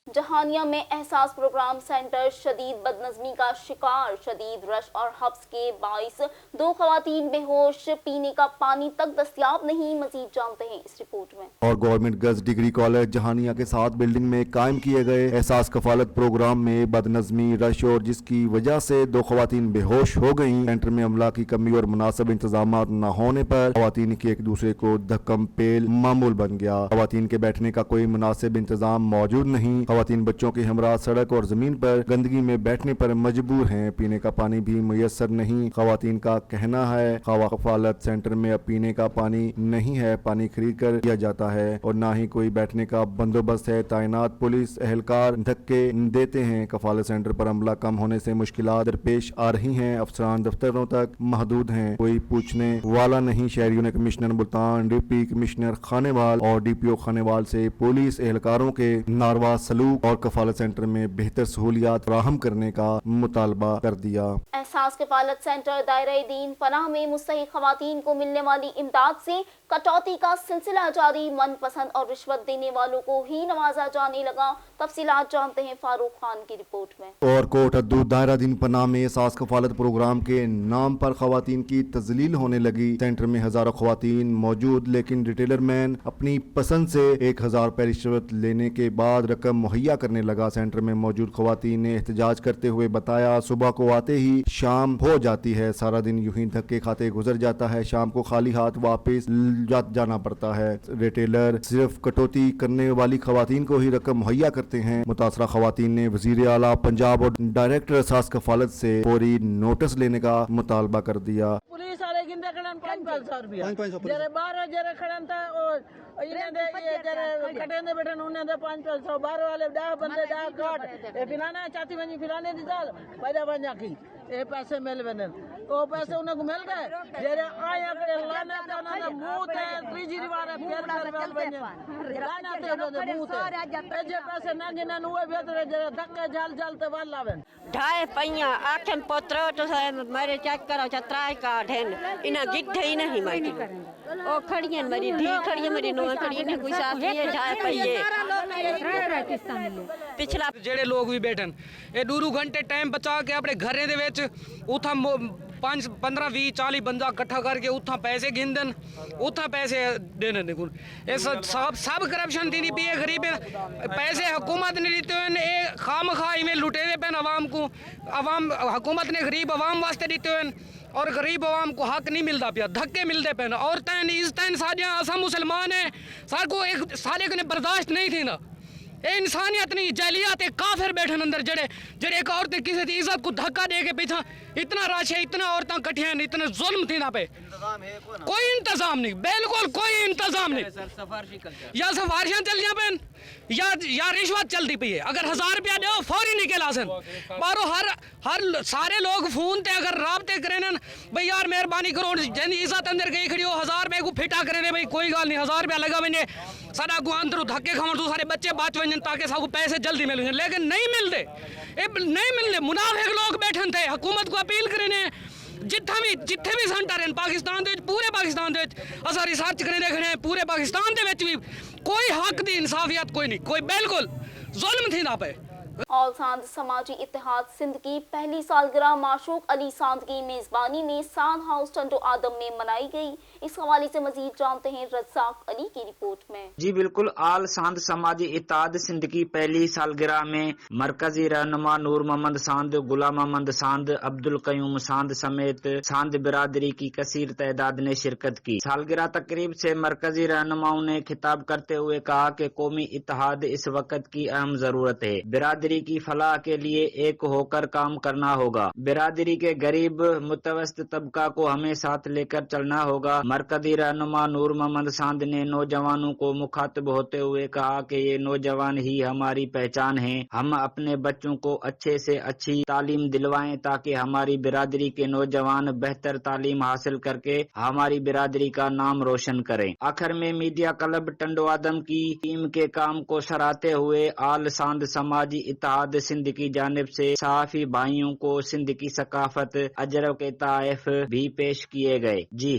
जहानिया में एहसास प्रोग्राम सेंटर शदीद बदनज़मी का शिकार। शदीद रश और हब्स के बाइस 2 खवातीन बेहोश, पीने का पानी तक दस्तयाब नहीं। मजीद जानते हैं इस रिपोर्ट में।
और government girls degree college Jahania के साथ बिल्डिंग में कायम किए गए एहसास कफालत प्रोग्राम में बदनज़मी, रश और जिसकी वजह से 2 खवातीन बेहोश हो गयी। सेंटर में अमला की कमी और मुनासिब इंतजाम न होने पर खवातीन की एक दूसरे को धक्कम पेल मामूल बन गया। खवातीन के बैठने का कोई मुनासिब इंतजाम मौजूद नहीं। खवातीन बच्चों के हमरा सड़क और जमीन पर गंदगी में बैठने पर मजबूर हैं। पीने का पानी भी मुयस्सर नहीं। खवातीन का कहना है कफालत सेंटर में अब पीने का पानी नहीं है, पानी खरीद कर दिया जाता है और न ही कोई बैठने का बंदोबस्त है। तैनात पुलिस एहलकार धक्के देते हैं। कफालत सेंटर पर अमला कम होने से मुश्किलात दरपेश आ रही हैं। अफसरान दफ्तरों तक महदूद हैं, कोई पूछने वाला नहीं। शहरियों ने commissioner Multan, deputy commissioner Khanewal और DPO खानेवाल से पुलिस एहलकारों के नारवा सलूक और कफालत सेंटर में बेहतर सहूलियात फराहम करने का मुतालबा कर दिया।
एहसास कफालत सेंटर दायरे दीन पनाह में मुस्तहिक खवातीन को मिलने वाली इमदाद से कटौती का सिलसिला जारी। मनपसंद और रिश्वत देने वालों को ही नवाजा जाने लगा। तफसीलात जानते हैं फारूक खान की रिपोर्ट में।
और कोट हदूद दायरा दीन पनाह में एहसास कफालत प्रोग्राम के नाम पर खवातीन की तजलील होने लगी। सेंटर में हजारों खवातीन मौजूद, लेकिन रिटेलर मैन अपनी पसंद से 1000 रुपए रिश्वत लेने के बाद रकम मुहैया करने लगा। सेंटर में मौजूद खवातीन ने एहतजाज करते हुए बताया, सुबह को आते ही शाम हो जाती है, सारा दिन यूं ही धक्के खाते गुजर जाता है, शाम को खाली हाथ वापस जाना पड़ता है। रिटेलर सिर्फ कटौती करने वाली खवातीन को ही रकम मुहैया करते हैं। मुतासरा खवातीन ने वजीर आला पंजाब और डायरेक्टर एहसास कफालत से फौरी नोटिस लेने का मुतालबा कर दिया।
पुलिस वाले गिनते खड़न 500 रुपया जरे 12 जरे खड़न था और इन्हें दे ये जरे कटेंदे बैठन उन्हें दे 500 12 वाले 10 बंदे 10 काट ए फिलाना चाची बनी फिलाने दी साल पैदा बन जाकी ए पैसे मिल बने ओ पैसे उन्हें को मिल गए जरे आया करे लाना तो उन्हें मुंह ते त्रीजी रिवारे फेर कर वाल बने लाना ते उन्हें मुंह ते जे पैसे ना गिनन हुए बेहतर जरे धक्के जाल जाल ते वाल लावन
ढाई पैया आठन पोत्रो तो मारे चेक करो छत्राय काट है इना गिद्धे ही नहीं माटी ओ खड़ी है मेरी धी खड़ी है मेरी नो खड़ी है कोई साथ नहीं ढाई पैये पिछला
ਜਿਹੜੇ ਲੋਕ ਵੀ ਬੈਠਣ ਇਹ ਦੂਰੂ ਘੰਟੇ ਟਾਈਮ ਬਚਾ ਕੇ ਆਪਣੇ ਘਰੇ ਦੇ ਵਿੱਚ ਉਥਾਂ 5 15 20 40 ਬੰਦਾ ਇਕੱਠਾ ਕਰਕੇ ਉਥਾਂ ਪੈਸੇ ਗਿਣਦਨ ਉਥਾਂ ਪੈਸੇ ਦੇਣ ਦੇ ਕੋਲ ਇਹ ਸਭ ਕਰਪਸ਼ਨ ਦੀ ਵੀ ਇਹ ਗਰੀਬ पैसे हुकूमत ने दिते हुए ये खाम खा में लुटे दे पैन अवाम को अवाम हुकूमत ने गरीब अवाम वास्ते दिते हुए और गरीब अवाम को हक नहीं मिलता पिया धक्के मिलते पैन और तैन इस तैन साजा असम मुसलमान है सार को एक सारे को बर्दाश्त नहीं थी ना ये इंसानियत नहीं जैलियात एक काफिर बैठन अंदर जड़े जड़े एक औरत किसी की इज्जत को धक्का दे के पीछा इतना रश है इतना औरतें कट्ठियां हैं इतने जुल्म थी ना पे कोई इंतजाम नहीं बिल्कुल कोई इंतजाम नहीं या सफारिशां चल जा पैन या रिश्वत चलती पई है अगर 1000 रुपया दो फौरी निकल आसन मारो हर सारे लोग फोन ते अगर राबते करें भाई यार मेहरबानी करो जन इज्जत अंदर गई खड़ी हो 1000 रुपए को फिटा करे भाई कोई गल नहीं 1000 रुपया लगा वने साडा को अंदर धक्के खावन तो सारे बच्चे बच वजन ताकि सबको पैसे जल्दी मिल लेकिन नहीं मिलते मुनाफिक लोग बैठन थे हुकूमत को अपील करें जिथे भी सेंटर हैं पाकिस्तान पूरे पाकिस्तान असा रिसर्च करें देखने पूरे पाकिस्तान भी कोई हक दी इंसाफियत कोई नहीं कोई बिल्कुल जुल्म थी ना पे
ऑल सांद समाजी इत्तेहाद सिंध की पहली सालगिरह माशूक अली सांद की मेज़बानी में सांद हाउस टंडो आदम में मनाई गई। इस हवाले से मजीद जानते हैं रज़ाक अली की रिपोर्ट में।
जी बिल्कुल, आल सांद समाजी इत्तेहाद सिंध की पहली सालगिरह में मरकजी रहनुमा नूर मोहम्मद सांद, गुलाम मोहम्मद सांद, अब्दुल कयूम सांद समेत सांद बिरादरी की कसीर तादाद ने शिरकत की। सालगिरह तकरीब से मरकजी रहनुमाओं ने खिताब करते हुए कहा कि कौमी इत्तेहाद इस वक्त की अहम जरूरत है। बिरादरी की फलाह के लिए एक होकर काम करना होगा। बिरादरी के गरीब मुतवस्सित तबका को हमें साथ लेकर चलना होगा। मरकजी रहनुमा नूर मोहम्मद सांद ने नौजवानों को मुखातिब होते हुए कहा कि ये नौजवान ही हमारी पहचान है। हम अपने बच्चों को अच्छे से अच्छी तालीम दिलवाएं ताकि हमारी बिरादरी के नौजवान बेहतर तालीम हासिल करके हमारी बिरादरी का नाम रोशन करें। आखिर में मीडिया क्लब टंडो आदम की टीम के काम को सराहते हुए आल सांद समाजी इत्तेहाद सिंध की जानिब से सहाफी भाइयों को सिंध की सकाफत अजर के ताइफ भी पेश किए गए। जी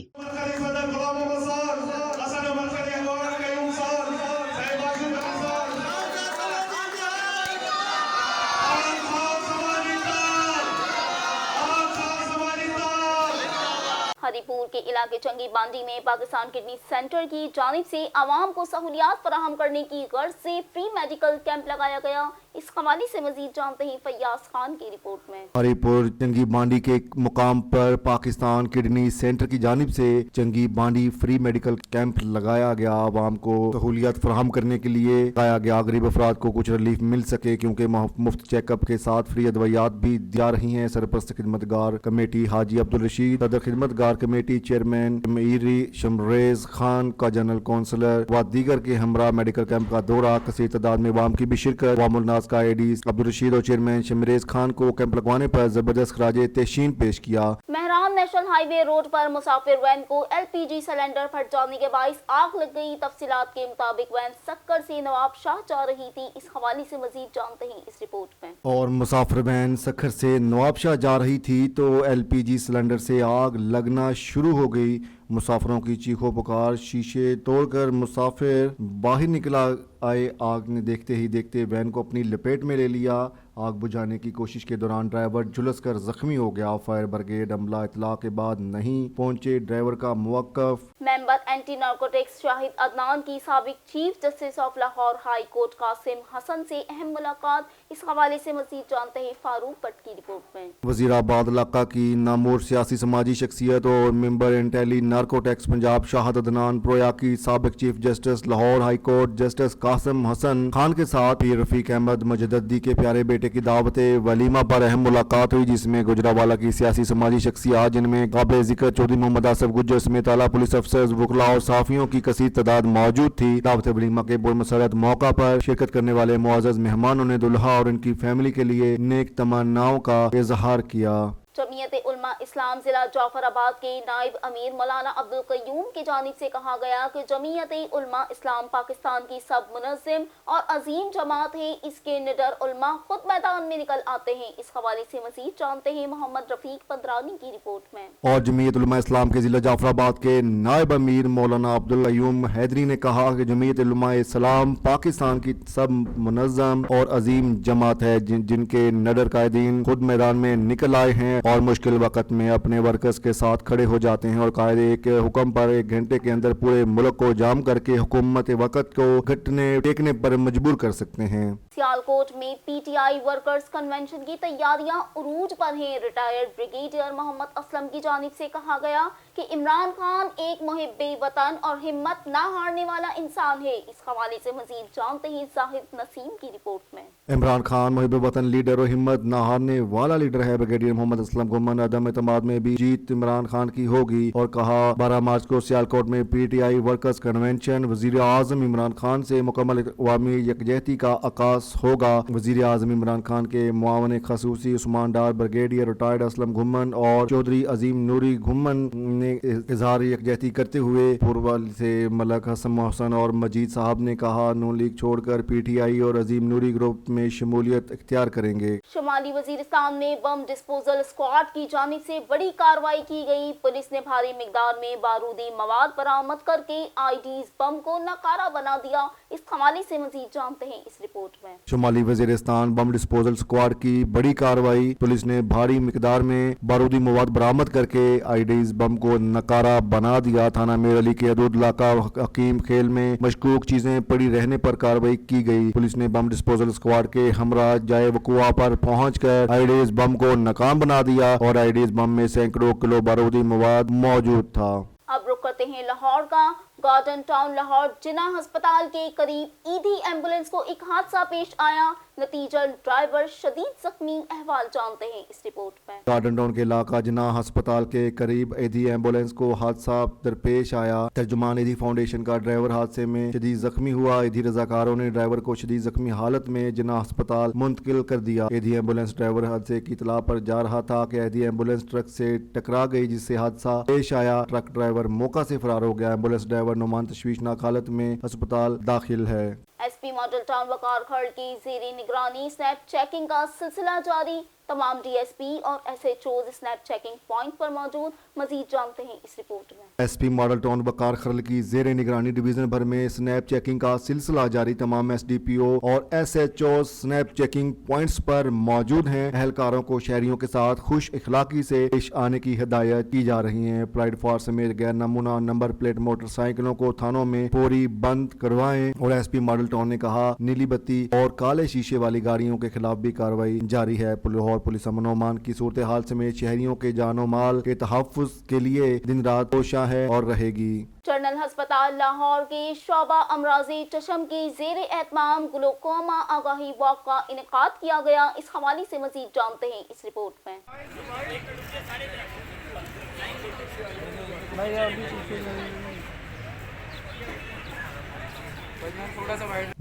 हरीपुर के इलाके चंगी बांडी में पाकिस्तान किडनी सेंटर की जानिब से आवाम को सहूलियात फराहम करने की गर्ज से फ्री मेडिकल कैंप लगाया गया। इस हवाले से मजीद जानते हैं फैयाज खान की रिपोर्ट में।
हरीपुर चंगी बांडी के एक मुकाम पर पाकिस्तान किडनी सेंटर की जानिब से चंगी बांडी फ्री मेडिकल कैंप लगाया गया। आवाम को सहूलियत फराहम करने के लिए लगाया गया, गरीब अफराद को कुछ रिलीफ मिल सके, क्योंकि मुफ्त चेकअप के साथ फ्री अदवियात भी दिया रही हैं। सरपरस्त खिदमतगार कमेटी हाजी अब्दुल रशीद, सदर खिदमतगार कमेटी चेयरमैन मीरी शमरेज खान का जनरल काउंसलर व दीगर के हमरा मेडिकल कैंप का दौरा, कसीर तादाद में अवाम की भी शिरकत। वामुलनास का एडी अब्दुल रशीद और चेयरमैन शमरेज खान को कैंप लगवाने पर जबरदस्त खराजे तहसीन पेश किया।
महराम नेशनल हाईवे रोड पर मुसाफिर वैन को LPG सिलेंडर फट जाने के बाइस आग लग गई। तफसीलात के मुताबिक वैन सक्कर से नवाब शाह जा रही थी। इस हवाले से मजीद जानते हैं इस रिपोर्ट में।
और मुसाफिर वैन सक्खर से नवाबशाह जा रही थी तो LPG सिलेंडर से आग लगना शुरू हो गई। मुसाफिरों की चीखों पुकार, शीशे तोड़कर मुसाफिर बाहर निकला आए। आग ने देखते ही देखते वैन को अपनी लपेट में ले लिया। आग बुझाने की कोशिश के दौरान ड्राइवर झुलसकर जख्मी हो गया। फायर ब्रिगेड अमला इतला के बाद नहीं पहुंचे। ड्राइवर का मुवक्कफ।
Member anti narcotics Shahid Adnan की साबिक chief justice of Lahore high court Qasim Hasan से अहम मुलाकात। इस हवाले से मजीद जानते हैं फारूक भट्ट की रिपोर्ट में।
वजीराबाद इलाका की नामूर सियासी समाजी शख्सियत और member anti narcotics Punjab Shahid Adnan Proya की साबिक chief justice Lahore high court justice Qasim Hasan Khan के साथ पीर रफीक अहमद मुजद्दी के प्यारे बेटे की दावत वलीमा पर अहम मुलाकात हुई, जिसमें गुजरावाला की सियासी समाजी शख्सियत जिनमें काबिल जिक्र चौधरी मोहम्मद आसिफ गुज्जर समेत आला पुलिस अफसर, वकला और साफियों की कसीर तादाद मौजूद थी। दावत वलीमा के पुरमसरत मौका पर शिरकत करने वाले मुअज़्ज़ज़ मेहमानों ने दुल्हा और उनकी फैमिली के लिए नेक तमन्नाओं का इजहार किया।
जमीयत उलमा इस्लाम जिला जाफराबाद के नायब अमीर मौलाना अब्दुल कय्यूम की जानिब से कहा गया कि जमीयत उलमा इस्लाम पाकिस्तान की सब मुनज़्ज़िम और अजीम जमात है। इसके निडर उलमा खुद मैदान में निकल आते हैं। इस हवाले से मजीद जानते हैं मोहम्मद रफीक पंद्रानी की रिपोर्ट में।
और जमीयत उलमा इस्लाम के जिला जाफराबाद के नायब अमीर मौलाना अब्दुल कय्यूम हैदरी ने कहा कि जमीयत उलमा इस्लाम पाकिस्तान की सब मुनज़्ज़म और अजीम जमात है, जिनके निडर कायदीन खुद मैदान में निकल आए हैं और मुश्किल वक्त में अपने वर्कर्स के साथ खड़े हो जाते हैं और कायदे के हुक्म पर 1 घंटे के अंदर पूरे मुल्क को जाम करके हुकूमत वक्त को घटने टेकने पर मजबूर कर सकते हैं।
सियालकोट में PTI वर्कर्स कन्वेंशन की तैयारियां उरूज पर हैं। रिटायर्ड ब्रिगेडियर मोहम्मद असलम की जानिब से कहा गया कि इमरान खान एक मुहिब्बे वतन और हिम्मत ना हारने वाला इंसान है। इस हवाले से मजीद जानते हैं जाहिद नसीम की रिपोर्ट में।
इमरान खान मुहिब्बे वतन लीडर और हिम्मत ना हारने वाला लीडर है। ब्रिगेडियर मोहम्मद असलम गुमन अदम एतमाद में भी जीत इमरान खान की होगी और कहा 12 मार्च को सियालकोट में PTI वर्कर्स कन्वेंशन वजीर आजम इमरान खान से मुकम्मल अवामी यकजहती का आगाज होगा। वजीर आजम इमरान खान के मुआवन खसूसी उस्मान डार, ब्रिगेडियर रिटायर्ड असलम घुम्मन और चौधरी अजीम नूरी घुम्मन ने इजहार यकजहती करते हुए पूर्व से मलक हसन मोहसन और मजीद साहब ने कहा नून लीग छोड़कर PTI और अजीम नूरी ग्रुप में शमूलियत इख्तियार करेंगे।
शुमाली वजीरिस्तान में बम डिस्पोजल स्क्वाड की जानिब से बड़ी कार्रवाई की गई। पुलिस ने भारी मिकदार में बारूदी मवाद बरामद करके IDs बम को नकारा बना दिया। इस हवाले से मजीद जानते हैं इस रिपोर्ट में।
शुमाली वजीरिस्तान बम डिस्पोजल स्क्वाड की बड़ी कार्रवाई। पुलिस ने भारी मिकदार में बारूदी मवाद बरामद करके IDs बम को नकारा बना दिया। थाना मेर अली के हदूद इलाका हकीम खेल में मशकूक चीजें पड़ी रहने पर कार्रवाई की गई। पुलिस ने बम डिस्पोजल स्क्वाड के हमरा जाए वकुआ पर पहुंचकर IDs बम को नाकाम बना दिया और IDs बम में सैकड़ों किलो बारूदी मवाद मौजूद था।
अब रुक करते हैं लाहौर का। गार्डन टाउन लाहौर जिन्ना अस्पताल के करीब ईदी एम्बुलेंस को एक हादसा पेश आया। नतीजा ड्राइवर शदीद जख्मी। अहवाल जानते हैं इस रिपोर्ट में।
गार्डन टाउन के इलाका जिन्ना अस्पताल के करीब ईदी एम्बुलेंस को हादसा दरपेश आया। तर्जुमान ईदी फाउंडेशन का ड्राइवर हादसे में शदीद जख्मी हुआ। ईदी रजाकारों ने ड्राइवर को शदीद जख्मी हालत में जिन्ना अस्पताल मुंतकिल कर दिया। ईदी एम्बुलेंस ड्राइवर हादसे की इतला पर जा रहा था कि ईदी एम्बुलेंस ट्रक से टकरा गई, जिससे हादसा पेश आया। ट्रक ड्राइवर मौका से फरार हो गया। एम्बुलेंस ड्राइवर नुमान तशवीशनाक हालत में अस्पताल दाखिल है।
SP मॉडल टाउन वकार खर्ड की ज़ेरे निगरानी स्नैप चेकिंग का सिलसिला जारी। तमाम DSP और SHOs स्नैप चेकिंग पॉइंट पर मौजूद। मजीद जानते हैं इस रिपोर्ट में।
SP मॉडल टाउन वकार खरल की जेर निगरानी डिवीजन भर में स्नैप चेकिंग का सिलसिला जारी। तमाम SDPO और SHOs स्नैप चेकिंग पॉइंट्स पर मौजूद हैं। अहलकारों को शहरियों के साथ खुश इखलाकी से पेश आने की हिदायत की जा रही है। प्राइड फार समेत गैर नमूना नंबर प्लेट मोटरसाइकिलों को थानों में पूरी बंद करवाएं। और SP मॉडल टाउन ने कहा नीली बत्ती और काले शीशे वाली गाड़ियों के खिलाफ भी कार्रवाई जारी है। लाहौर पुलिस अमन अमान की सूरत हाल समेत शहरियों के जानो माल के तहफ़्फ़ुज़ के लिए दिन रात कोशा है और रहेगी।
जनरल अस्पताल लाहौर के शोबा अमराजी चशम की जेर एहतमाम ग्लूकोमा आगाही वॉक का इनेकाद किया गया। इस हवाले से मजीद जानते हैं इस रिपोर्ट में।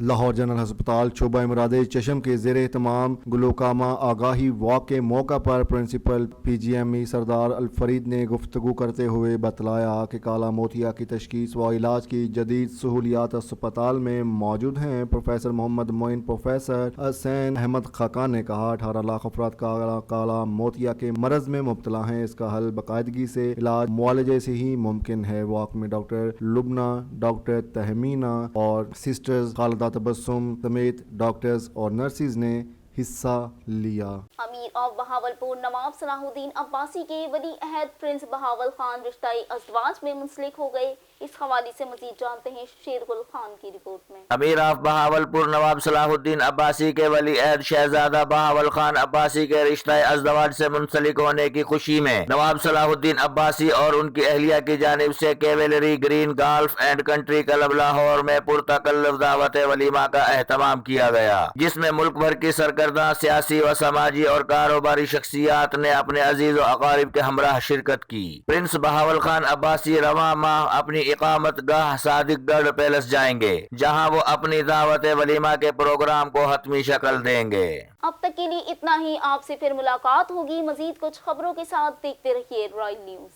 लाहौर जनरल अस्पताल शोबा इमराद चशम के ज़ेर एहतमाम ग्लूकोमा आगाही वॉक के मौका पर प्रिंसिपल PGME सरदार अलफरीद ने गुफ्तगू करते हुए बतलाया कि काला मोतिया की तशखीस व इलाज की जदीद सहूलियात अस्पताल में मौजूद हैं। प्रोफेसर मोहम्मद मोइन प्रोफेसर हसैन अहमद खाकान ने कहा 18 लाख अफराद काला मोतिया के मरज में मुब्तला हैं। इसका हल बाकायदगी से इलाज मुआलजे से ही मुमकिन है। वॉक में डॉक्टर लुबना, डॉक्टर तहमीना और सिस्टर्स खालिदा तबस्सुम समेत डॉक्टर्स और नर्सिस ने हिस्सा लिया।
अमीर ऑफ बहावलपुर नवाब सलाहुद्दीन अब्बासी के वली अहद प्रिंस बहावल खान रिश्ताई अज़वाज में मुंसलिक हो गए। इस हवाले से मजीद जानते हैं शेरगुल खान की रिपोर्ट में।
अमीर ऑफ बहावलपुर नवाब सलाहुद्दीन अब्बासी के वली अहद शहजादा बहावल खान अब्बासी के रिश्ताई अज़वाज से मुंसलिक होने की खुशी में नवाब सलाहुद्दीन अब्बासी और उनकी अहलिया की जानिब से cavalry green golf and country club Lahore में पुरतकल्लुफ़ दावत वलीमा का एहतमाम किया गया, जिसमें मुल्क भर की सरकर्दा सियासी व समाजी और कारोबारी शख्सियात ने अपने अजीज व अकारिब के हमराह शिरकत की। प्रिंस बहावल खान अब्बासी रवां माह अपनी इकामत गाह सादिकगढ़ पैलेस जाएंगे, जहां वो अपनी दावत वलीमा के प्रोग्राम को हतमी शक्ल देंगे।
अब तक के लिए इतना ही। आपसे फिर मुलाकात होगी मजीद कुछ खबरों के साथ। देखते रहिए रॉयल न्यूज़।